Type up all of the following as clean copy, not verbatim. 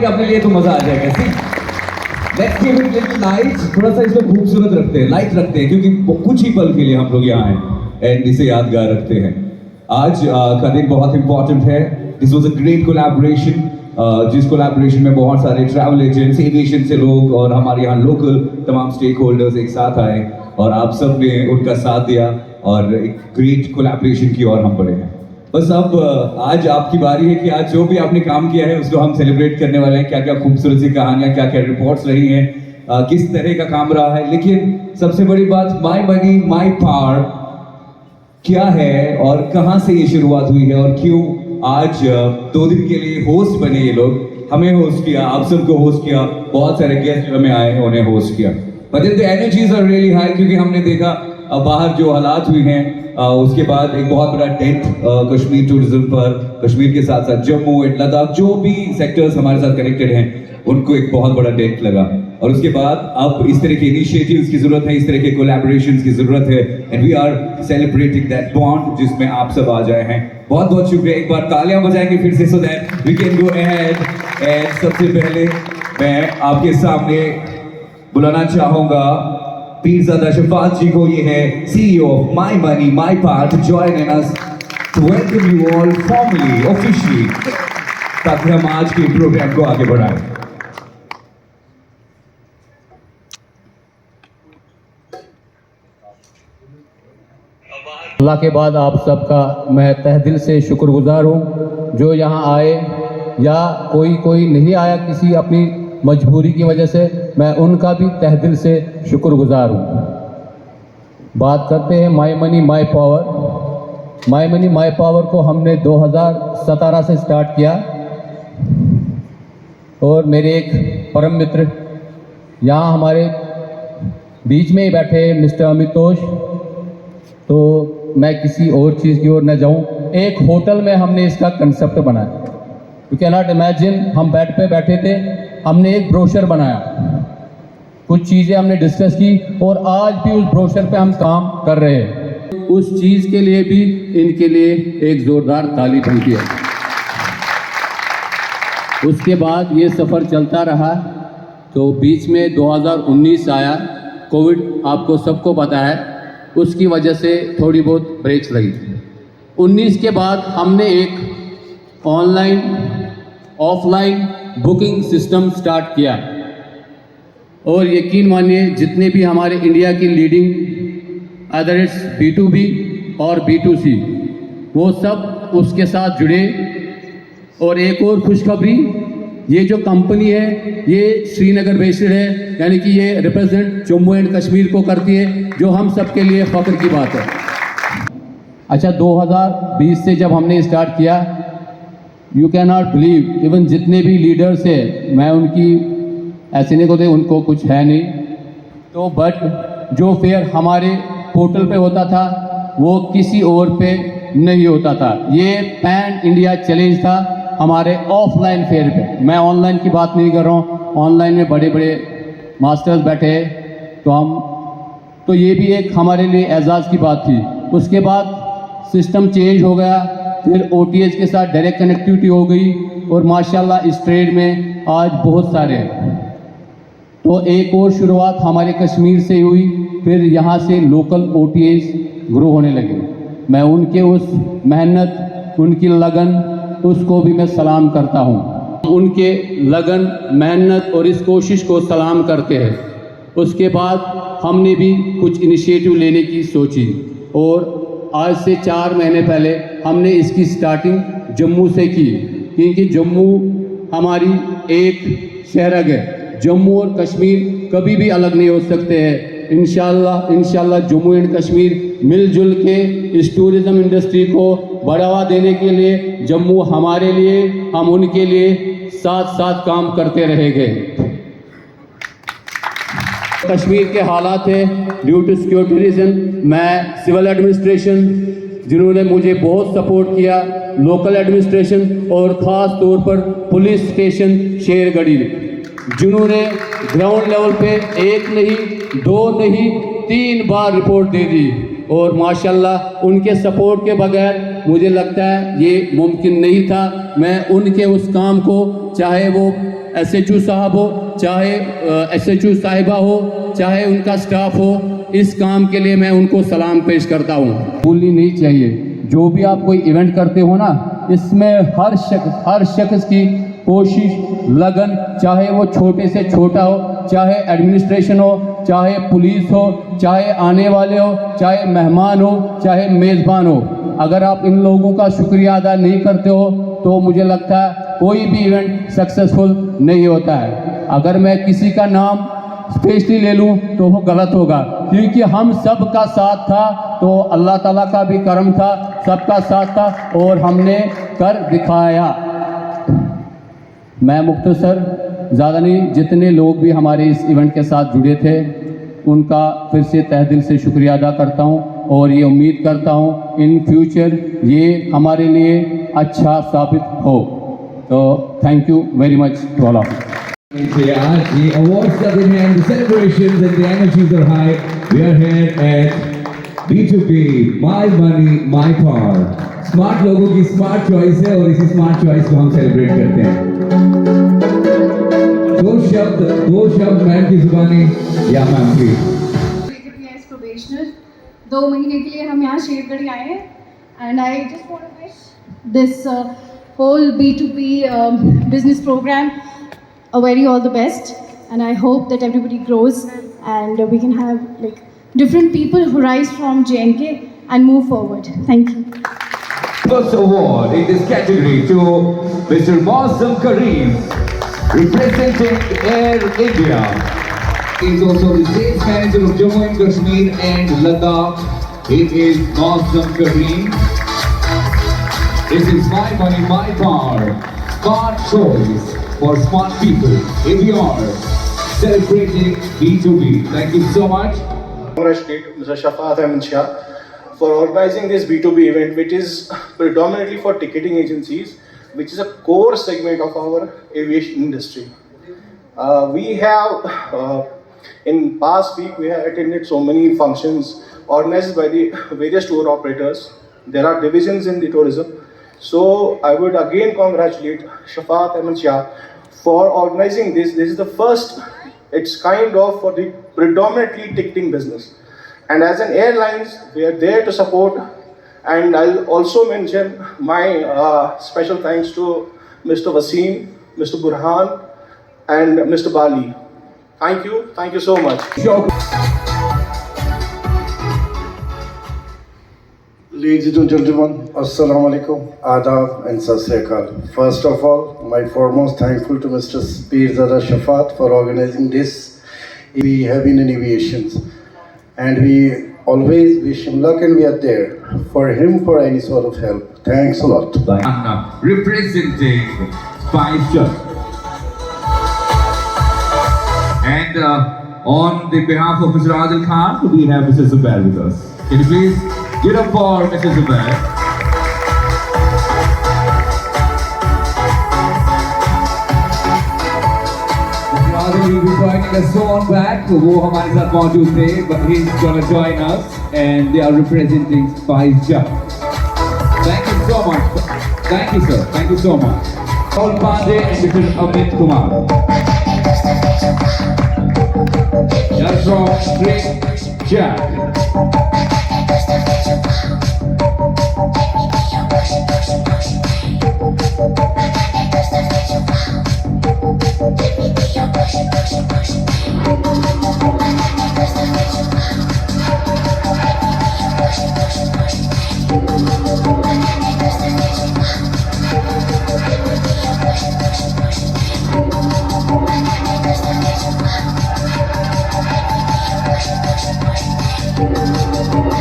करेंगे अपने लिए तो मजा आ जाएगा। See let's give it little light, थोड़ा सा इसको खूबसूरत रखते हैं, लाइट रखते हैं, क्योंकि कुछ ही पल के लिए हम लोग यहाँ हैं एंड इसे यादगार रखते हैं। आज का दिन बहुत इंपॉर्टेंट है। This was a great collaboration, जिस कोलैबोरेशन में बहुत सारे ट्रैवल एजेंट्स, एविएशन से लोग और हमारे यहाँ लोकल तमाम स्टेक होल्डर्स एक साथ आए और आप सब ने उनका साथ दिया और एक ग्रेट कोलैबोरेशन की ओर हम बढ़े हैं। बस अब आज आपकी बारी है कि आज जो भी आपने काम किया है उसको हम सेलिब्रेट करने वाले हैं। क्या क्या खूबसूरत सी कहानियां, क्या क्या रिपोर्ट्स रही हैं, किस तरह का काम रहा है। लेकिन सबसे बड़ी बात, माई मनी माई पावर क्या है और कहां से ये शुरुआत हुई है और क्यों आज 2 दिन के लिए होस्ट बने ये लोग। हमें होस्ट किया, आप सबको होस्ट किया, बहुत सारे गेस्ट हमें आए उन्हें होस्ट किया। But the energies are really high, क्योंकि हमने देखा बाहर जो हालात हुए हैं उसके बाद एक बहुत बड़ा डेंट कश्मीर टूरिज्म पर, कश्मीर के साथ साथ जम्मू एंड लद्दाख जो भी सेक्टर्स हमारे साथ कनेक्टेड हैं उनको एक बहुत बड़ा डेंट लगा। और उसके बाद अब इस तरह के इनिशिएटिव्स की जरूरत है, इस तरह के कोलैबोरेशंस की जरूरत है and we are celebrating that bond जिसमें आप सब आ जाए हैं। बहुत बहुत शुक्रिया। एक बार तालियां बजाएंगे फिर से so that we can go ahead. And सबसे पहले मैं आपके सामने बुलाना चाहूंगा पीरजादा शफात जी को। ये है CEO of my money my power to join in us to welcome you all formally officially, ताकि हम आज के प्रोग्राम को आगे बढ़ाएं। अल्लाह के बाद आप सबका मैं तहे दिल से शुक्रगुजार हूँ जो यहाँ आए, या कोई नहीं आया किसी अपनी मजबूरी की वजह से, मैं उनका भी तहे दिल से शुक्रगुजार हूँ। बात करते हैं माई money my power. My money my power को हमने 2017 से स्टार्ट किया और मेरे एक परम मित्र यहाँ हमारे बीच में ही बैठे मिस्टर अमितोष, तो मैं किसी और चीज़ की ओर न जाऊँ। एक होटल में हमने इसका कंसेप्ट बनाया। यू कैन नॉट इमेजिन, हम बेड पे बैठे थे, हमने एक ब्रोशर बनाया, कुछ चीज़ें हमने डिस्कस की और आज भी उस ब्रोशर पे हम काम कर रहे हैं। उस चीज़ के लिए भी इनके लिए एक ज़ोरदार ताली बनती है। उसके बाद ये सफ़र चलता रहा, तो बीच में 2019 आया, कोविड आपको सबको पता है, उसकी वजह से थोड़ी बहुत ब्रेक्स लगी। 19 के बाद हमने एक online offline booking system start किया और यकीन मानिए जितने भी हमारे इंडिया की लीडिंग अदर इट्स B2B और B2C वो सब उसके साथ जुड़े। और एक और खुशखबरी, ये जो कंपनी है ये श्रीनगर बेस्ड है, यानी कि ये रिप्रेजेंट जम्मू एंड कश्मीर को करती है, जो हम सब के लिए फ़ख्र की बात है। अच्छा, 2020 से जब हमने स्टार्ट किया, you can not believe, even जितने भी लीडर्स हैं, मैं उनकी ऐसे नहीं कहते उनको कुछ है नहीं, तो बट जो फेयर हमारे पोर्टल पे होता था वो किसी और पे नहीं होता था। ये पैन इंडिया चैलेंज था हमारे ऑफलाइन फेयर पे। मैं ऑनलाइन की बात नहीं कर रहा हूँ, ऑनलाइन में बड़े बड़े मास्टर्स बैठे हैं, तो ये भी एक हमारे लिए एजाज़ की बात थी। उसके बाद सिस्टम चेंज हो गया, फिर OTAs के साथ डायरेक्ट कनेक्टिविटी हो गई और माशाल्लाह इस ट्रेड में आज बहुत सारे हैं। तो एक और शुरुआत हमारे कश्मीर से हुई, फिर यहाँ से लोकल OTAs ग्रो होने लगे। मैं उनके उस मेहनत, उनकी लगन, उसको भी मैं सलाम करता हूँ। उनके लगन, मेहनत और इस कोशिश को सलाम करते हैं। उसके बाद हमने भी कुछ इनिशिएटिव लेने की सोची और आज से 4 महीने पहले हमने इसकी स्टार्टिंग जम्मू से की, क्योंकि जम्मू हमारी एक शहरग है। जम्मू और कश्मीर कभी भी अलग नहीं हो सकते हैं। इंशाल्लाह जम्मू एंड कश्मीर मिलजुल के इस टूरिज़्म इंडस्ट्री को बढ़ावा देने के लिए, जम्मू हमारे लिए, हम उनके लिए साथ साथ काम करते रहेंगे। कश्मीर के हालात है ड्यू टू सिक्योरिटी रीजन, मैं सिविल एडमिनिस्ट्रेशन जिन्होंने मुझे बहुत सपोर्ट किया, लोकल एडमिनिस्ट्रेशन और ख़ास तौर पर पुलिस स्टेशन शेरगढ़ी जिन्होंने ग्राउंड लेवल पे 1 नहीं 2 नहीं 3 बार रिपोर्ट दे दी और माशाल्लाह उनके सपोर्ट के बगैर मुझे लगता है ये मुमकिन नहीं था। मैं उनके उस काम को, चाहे वो SHO साहब हो, चाहे SHO साहिबा हो, चाहे उनका स्टाफ हो, इस काम के लिए मैं उनको सलाम पेश करता हूँ। भूलनी नहीं चाहिए, जो भी आप कोई इवेंट करते हो ना, इसमें हर शख्स की कोशिश, लगन, चाहे वो छोटे से छोटा हो, चाहे एडमिनिस्ट्रेशन हो, चाहे पुलिस हो, चाहे आने वाले हो, चाहे मेहमान हो, चाहे मेज़बान हो, अगर आप इन लोगों का शुक्रिया अदा नहीं करते हो तो मुझे लगता है कोई भी इवेंट सक्सेसफुल नहीं होता है। अगर मैं किसी का नाम स्पेशली ले लूँ तो वो गलत होगा, क्योंकि हम सब का साथ था तो अल्लाह ताला का भी करम था, सबका साथ था और हमने कर दिखाया। मैं मुख्तसर ज़्यादा नहीं, जितने लोग भी हमारे इस इवेंट के साथ जुड़े थे उनका फिर से तहे दिल से शुक्रिया अदा करता हूँ और ये उम्मीद करता हूँ इन फ्यूचर ये हमारे लिए अच्छा साबित हो। तो thank you very much to all of you. आज the awards are in hand, the celebrations and the energies are high. We are here at B2B, My Money, My Power. Smart लोगों की स्मार्ट चॉइस है और इसी smart choice को हम celebrate करते हैं। दो शब्द मैम की जुबानी या मैम की। प्रोबेशनर 2 महीने के लिए हम यहाँ शेरगढ़ी आए हैं and I just want to wish this whole B2B business program a very all the best, and I hope that everybody grows and we can have like different people who rise from JNK and move forward. Thank you. First award in this category to Mr. Mawsam Kareem, representing Air India. He is also the sales manager of Jammu and Kashmir and Ladakh. He is Mawsam Kareem. This is My Money, My Power. Smart choice for smart people. Here we are celebrating B2B. Thank you so much. Congratulate Mr. Shafat Ahmed Shah for organizing this B2B event, which is predominantly for ticketing agencies, which is a core segment of our aviation industry. We have in past week we have attended so many functions organized by the various tour operators. There are divisions in the tourism. So I would again congratulate Shafat Ahmed Shah for organizing this. This is the first it's kind of for the predominantly ticketing business. And as an airlines, we are there to support. And I'll also mention my special thanks to Mr. Wasim, Mr. Burhan, and Mr. Bali. Thank you so much. Ladies and gentlemen, Assalamu alaikum, Adab and Sat Sri Akal. First of all, my foremost thankful to Mr. Pirzada Shafat for organizing this. We have been in aviation and we always wish him luck and we are there for him for any sort of help. Thanks a lot. Representing Spicer. And on the behalf of Mr. Adil Khan, we have Mr. Zubair with us. Can you please get up for Mr. Zubair? Mr. Adil will be joining us so on back. वो हमारे साथ मौजूद थे, but he's gonna join us and they are representing Spicer. Thank you so much. Thank you, sir. Thank you so much. Paul Pandey and Mr. Amit Kumar. That's from Straight Jack.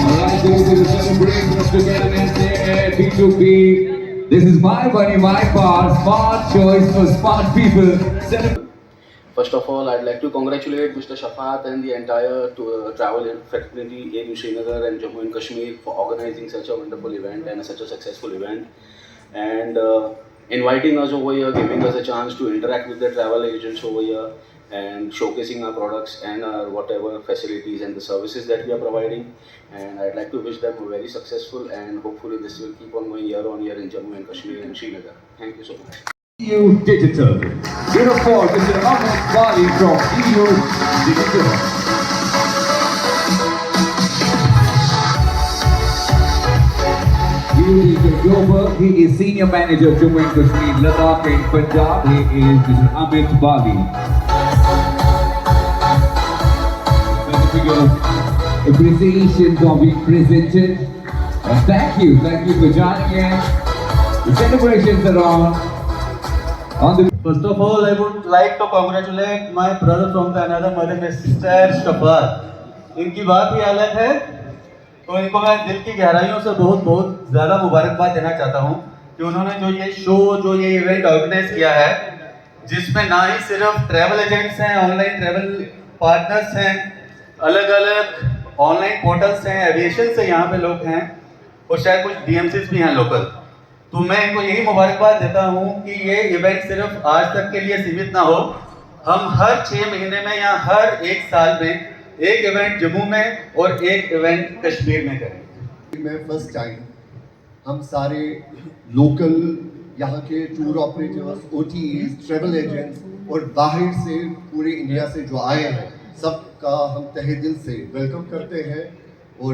Alright, this is a celebration of togetherness at B2B. This is My Money, My Power, smart choice for smart people. First of all, I'd like to congratulate Mr. Shafat and the entire travel fraternity in Srinagar and Jammu and Kashmir for organizing such a wonderful event and such a successful event. And inviting us over here, giving us a chance to interact with the travel agents over here and showcasing our products and our whatever facilities and the services that we are providing. And I'd like to wish them a very successful and hopefully this will keep on going year on year in Jammu and Kashmir and Srinagar. Thank you so much. EU Digital. Uniform Mr. Ahmed Bali from EU Digital. EU Digital Global. He is Senior Manager Jammu and Kashmir, Ladakh and Punjab. He is Mr. Ahmed Bali. Appreciations are being presented. And thank you for joining in. The celebrations are on the. First of all, I would like to congratulate my brother from the another mother, Mr. Shafat. इनकी बात ही अलग है, तो इनको मैं दिल की गहराइयों से बहुत बहुत ज़्यादा मुबारकबाद देना चाहता हूँ कि उन्होंने जो ये इवेंट ऑर्गेनाइज किया है, जिसमें ना ही सिर्फ ट्रैवल एजेंट्स हैं, ऑनलाइन ट्रैवल पार्टनर्स हैं, अलग अलग ऑनलाइन पोर्टल्स हैं, एविएशन से यहाँ पे लोग हैं और शायद कुछ DMCs भी हैं लोकल। तो मैं इनको यही मुबारकबाद देता हूँ कि ये इवेंट सिर्फ आज तक के लिए सीमित ना हो, हम हर 6 महीने में या हर एक साल में एक इवेंट जम्मू में और एक इवेंट कश्मीर में करें। में फर्स्ट टाइम हम सारे लोकल यहाँ के tour operators, OTAs, travel agents और बाहर से पूरे इंडिया से जो आए हैं, सबका हम तहे दिल से वेलकम करते हैं और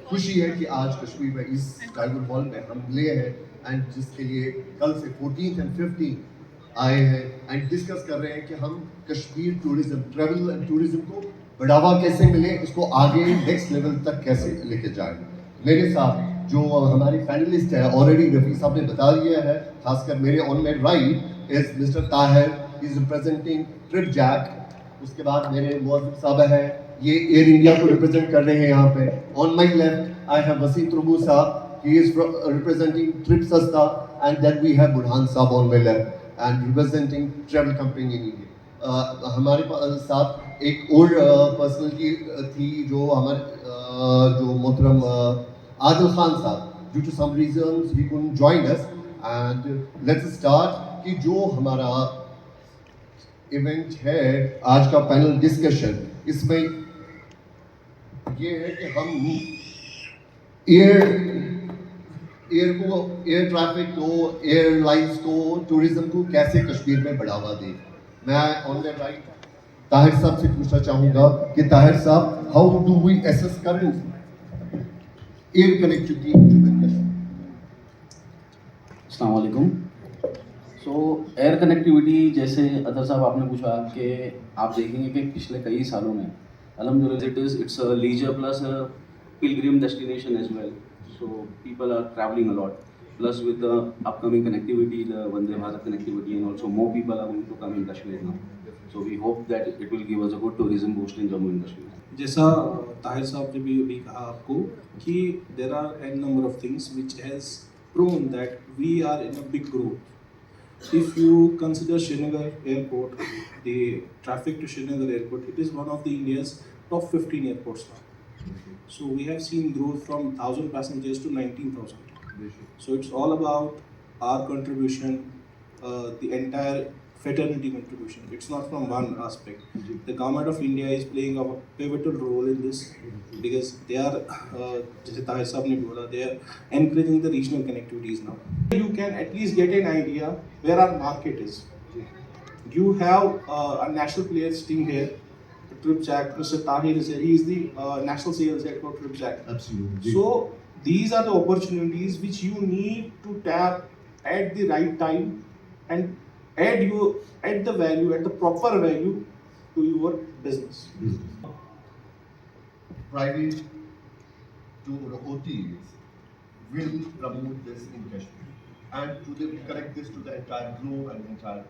खुशी है कि आज कश्मीर में इस टाइगर हॉल में हम मिले हैं एंड जिसके लिए कल से 14th and 15th आए हैं एंड डिस्कस कर रहे हैं कि हम Kashmir tourism, travel and tourism को बढ़ावा कैसे मिले, इसको आगे नेक्स्ट लेवल तक कैसे लेके जाएं। मेरे साथ जो हमारे पैनलिस्ट है ऑलरेडी रफ़ी साहब ने बता दिया है, खासकर मेरे on my right is mister Tahir, he is representing TripJack. उसके बाद मेरे मुअज़्ज़िम साहब हैं, ये एयर इंडिया को रिप्रेजेंट कर रहे हैं यहाँ पे। On my left I have Waseem Turbu साहब, he is representing trip sasta and then we have Burhan साहब on my left and representing travel company in India. हमारे साथ एक और पर्सनलिटी थी जो हमारे जो मोहतरम आदिल खान साहब, due to some reasons he couldn't join us and let's start कि जो हमारा इवेंट है आज का पैनल डिस्कशन, इसमें ये है कि हम एयर ट्रैफिक को, एयरलाइंस को, टूरिज्म को कैसे कश्मीर में बढ़ावा दें। मैं ऑन द राइट ताहिर साहब से पूछना चाहूँगा कि ताहिर साहब, how do we assess current air connectivity to Kashmir? अस्सलाम वालेकुम। सो एयर कनेक्टिविटी, जैसे अदर साहब आपने पूछा कि आप देखेंगे कि पिछले कई सालों में अल्हम्दुलिल्लाह it's a leisure plus a pilgrim destination as well. So people are traveling a lot. Plus with the upcoming connectivity, the Vande Bharat connectivity, and also more people are going to come in Kashmir now. So we hope that it will give us a good tourism boost in Jammu and Kashmir. जैसा ताहिर साहब ने भी अभी कहा आपको कि there are n number of things which has proven that we are in a big growth. If you consider Srinagar airport, the traffic to Srinagar airport, it is one of the India's top 15 airports now. So we have seen growth from 1,000 passengers to 19,000. So it's all about our contribution, the entire fraternity contribution. It's not from one aspect. The government of India is playing a pivotal role in this because they are, जैसे ताहिर साहब ने बोला, they are encouraging the regional connectivities now. You can at least get an idea where our market is. You have a national players team here. TripJack, Mr. Tahir is here. He is the national sales head for TripJack. Absolutely. So these are the opportunities which you need to tap at the right time and add the value, add the proper value to your business. Private tour OTAs will promote this in Kashmir and to connect this to the entire globe and entire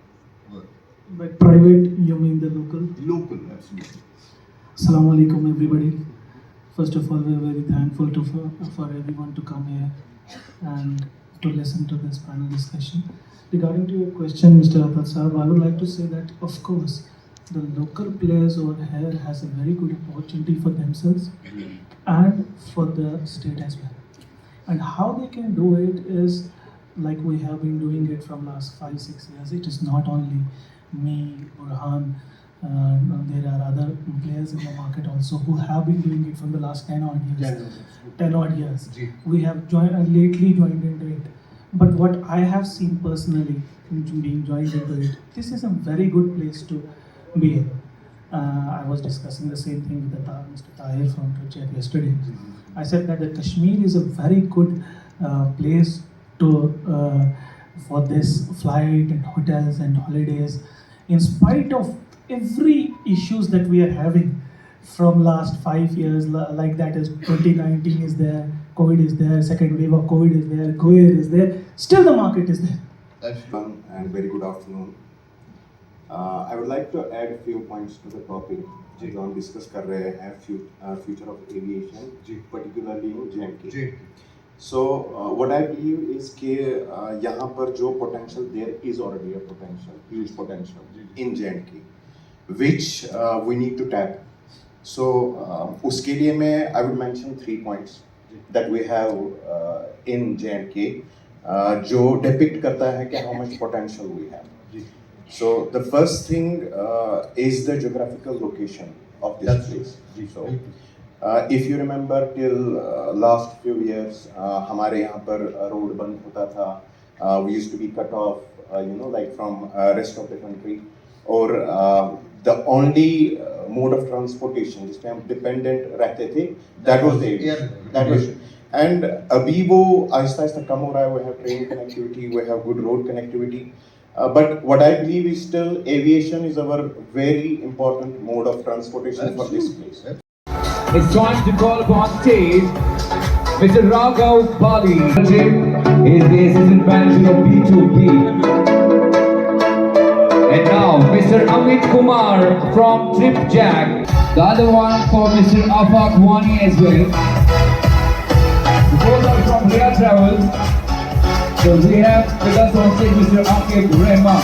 world. By private, you mean the local? Local, absolutely. Assalamu alaikum, everybody. First of all, we're very thankful for everyone to come here and to listen to this panel discussion. Regarding to your question, Mr. Abbas Saab, I would like to say that, of course, the local players over here has a very good opportunity for themselves and for the state as well. And how they can do it is like we have been doing it from last 5-6 years. It is not only me, Burhan, there are other players in the market also who have been doing it from the last 10 odd years. 10 odd years. We have lately joined into it. But what I have seen personally, being joined into it. This is a very good place to be in. I was discussing the same thing with Mr. Tahir from Trichet yesterday. I said that the Kashmir is a very good place to for this flight and hotels and holidays. In spite of every issues that we are having from last 5 years, like that is 2019 is there, COVID is there, second wave of COVID is there, COVID is there, still the market is there. And very good afternoon. I would like to add a few points to the topic जो हम discuss कर रहे हैं future of aviation, particularly in J&K. So what I believe is कि यहाँ पर जो potential, there is already a potential, huge potential in J&K, which we need to tap. So उसके लिए मैं I would mention 3 points that we have in J&K जो depict करता है कि how much potential we have. So the first thing is the geographical location of this place. So if you remember till last few years, हमारे यहाँ पर road बंद होता था. We used to be cut off, like from rest of the country. और the only mode of transportation जिस पे हम dependent रहते थे, that was the air. That was. And अभी वो आहिस्ता-आहिस्ता कम हो रहा है. We have train connectivity, we have good road connectivity. But what I believe is still aviation is our very important mode of transportation for this place. It's time to call upon stage Mr. Raghav Bali. He is the assistant manager of B2B. And now Mr. Amit Kumar from TripJack. The other one for Mr. Afaq Wani as well. Both are from Ria Travels. So we have with us on stage Mr. Akib Rehman.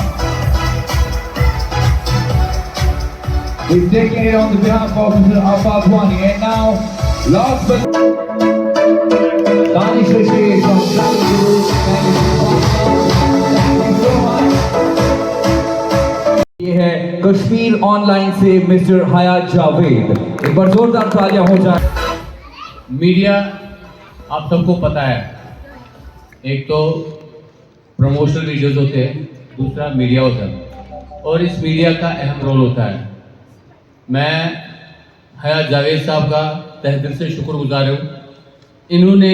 He's taking it on the behalf of Mr. Afaq Wani. And now, last but Danish Rishi from Travel Guru. Thank you so much. ये है Kashmir online से mister हयात जावेद. एक बार जोरदार तालियां हो जाए. Media आप सबको पता है, एक तो प्रमोशनल वीडियोस होते हैं, दूसरा मीडिया होता है और इस मीडिया का अहम रोल होता है. मैं हयात जावेद साहब का तहे दिल से शुक्रगुजार हूँ. इन्होंने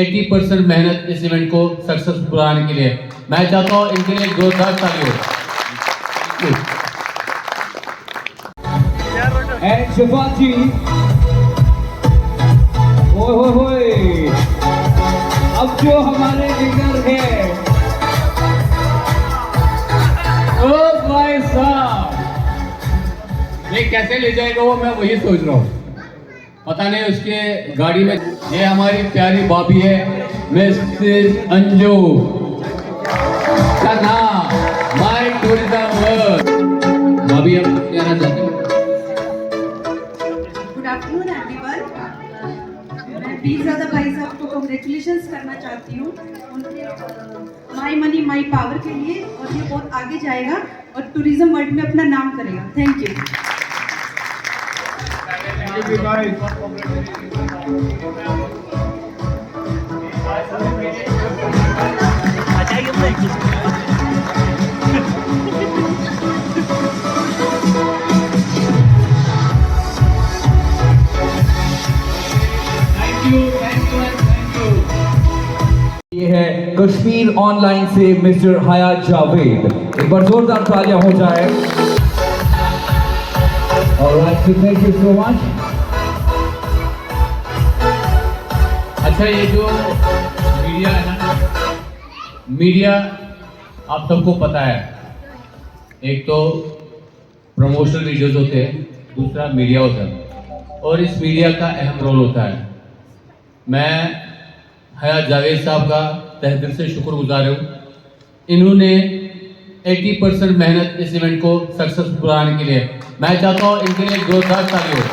80% मेहनत इस इवेंट को सक्सेसफुल बनाने के लिए. मैं चाहता हूँ इनके लिए जोरदार ताली हो. And Shafati. ओए अब जो हमारे विनर है, ओ भाई साहब, ये कैसे ले जाएगा वो मैं वही सोच रहा हूँ. पता नहीं उसके गाड़ी में. ये हमारी प्यारी भाभी है मिसेस अंजू का नाम माय टूरिज्म वर्ल्ड. भाभी हम कहना चाहते हैं. Good afternoon everyone. मैं पीरजादा भाई साहब को कॉन्ग्रेचुलेशंस करना चाहती हूँ उनके माई मनी माई पावर के लिए. और ये बहुत आगे जाएगा और टूरिज्म वर्ल्ड में अपना नाम करेगा. Thank you. ये है कश्मीर ऑनलाइन से मिस्टर हयात जावेद. एक बार जोरदार तालियां हो जाए. Alright, so thank you so much. अच्छा, ये जो मीडिया है ना, मीडिया आप सबको पता है, एक तो प्रमोशनल वीडियोस होते हैं, दूसरा मीडिया होता है और इस मीडिया का अहम रोल होता है. मैं हयात जावेद साहब का तहे दिल से शुक्रगुजार हूँ. इन्होंने 80% मेहनत इस इवेंट को सक्सेसफुल बनाने के लिए. मैं चाहता हूँ इनके लिए जोरदार ताली हो.